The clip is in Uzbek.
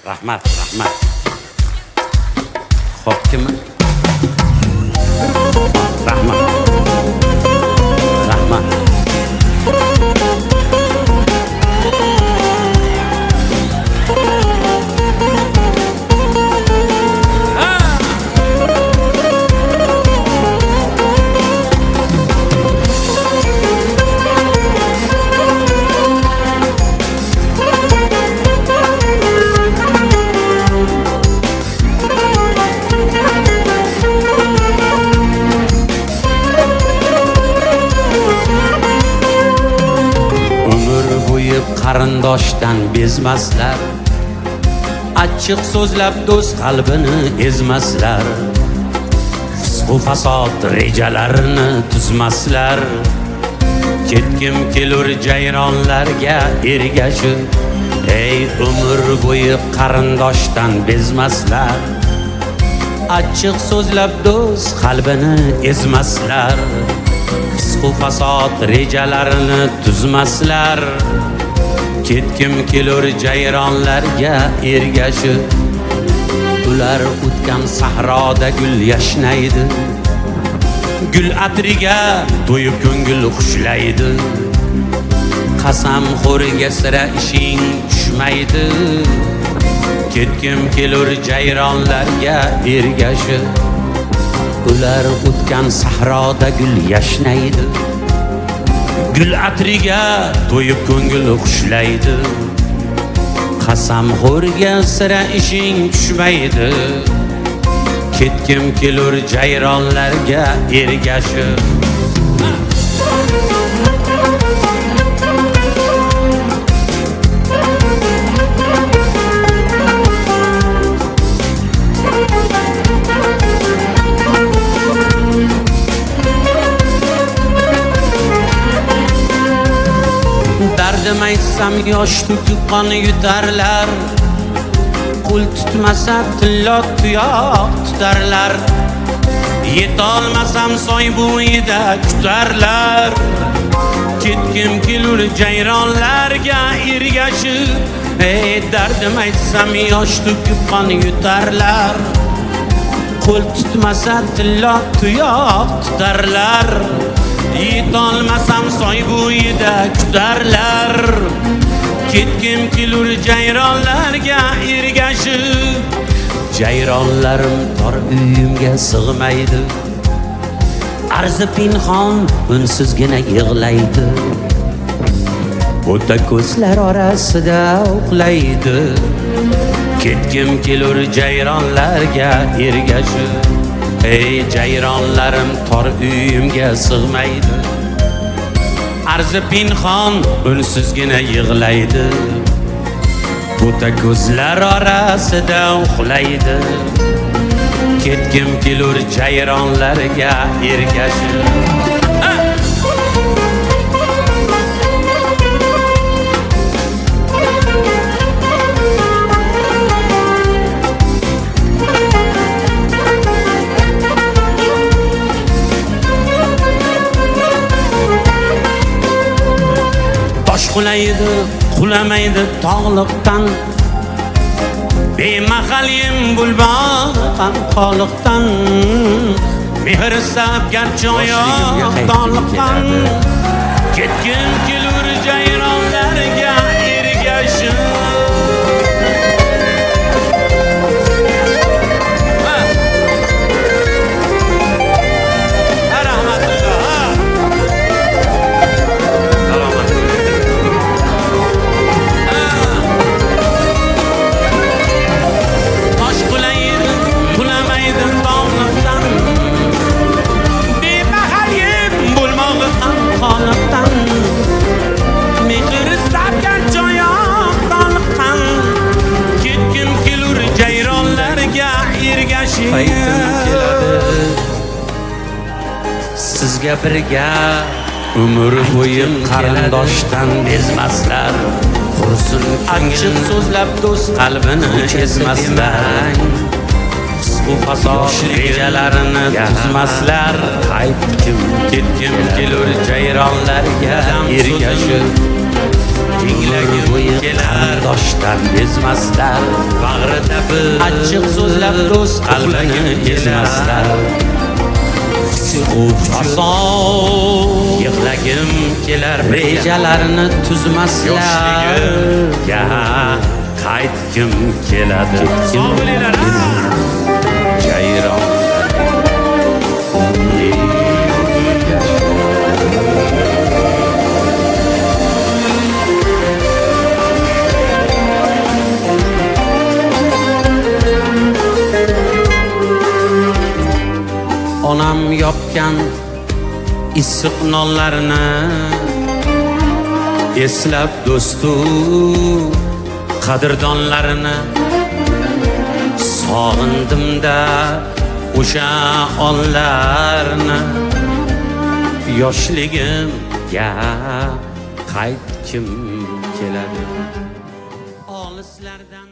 Rahmat. Xo'p, kim? Rahmat. Qarindoshdan bezmaslar, achchiq so'zlab do'st qalbini ezmaslar, fisq-u fasod rejalarini tuzmaslar. Ketkim kelur jayronlarga ergashib, ey umr bo'yi qarindoshdan bezmaslar, achchiq so'zlab do'st qalbini ezmaslar, fisq-u fasod rejalarini tuzmaslar. Ketkim kelur jayronlarga ergashib, ular o'tgan sahroda gul yashnaydi, gul atriga to'yib ko'ngil xushlaydi. Qasamxo'rga sira ishing tushmaydi. Ketkim kelur jayronlarga ergashib, ular o'tgan sahroda gul yashnaydi, gul atriga to'yib ko'ngil xushlaydi. Qasamxo'rga sira ishing tushmaydi. Ketkim kelur jayronlarga ergashib. Dardim aytsam yosh to'kib qon yutarlar, qo'l tutmasa tillo tuyoq tutarlar. Yetolmasam soy bo'yida kutarlar. Ketkim kelur jayronlarga ergashib, ey dardim aytsam yosh to'kib qon yutarlar, qo'l tutmasa tillo tuyoq tutarlar. Yetolmasam soy bo'yida kutarlar. Ketkim kelur jayronlarga ergashib, jayronlarim tor uyimga sig'maydi, arzi pinhon unsizgina yig'laydi, o'ta ko'zlar orasida uxlaydi. Ketkim kelur jayronlarga ergashib, ey jayronlarim tor uyimga sig'maydi, arzi pinhon unsizgina yig'laydi, o'ta ko'zlar orasida uxlaydi. Ketkim kelur jayronlarga ergashib. Qulaydi, qulamaydi tog'liqdan, bemahal yem bulbog'dan qoliqdan, mehr sabgar joyoq tog'liqdan. Ketkim kelur jayronlarga ergashib. Sizga birga umr bo'yi qarindoshdan bezmaslar, qursin achchiq so'zlab do'st qalbini ezmaslar, fisq-u fasod rejalarini tuzmaslar. Ketkim kelur jayronlarga ergashib, umr bo'yi qarindoshdan bezmaslar, bag'rida bir achchiq so'zlab do'st qalbini ezmaslar. Yig'lagim kelar, rejalarni tuzmaslar, qaytgim keladi. Sog' bo'linglar. Jayron onam yopgan issiq nonlarni eslab do'stu qadrdonlarini sog'indim-da o'sha onlarni. Yoshligimga qaytgim keladi. Olislardan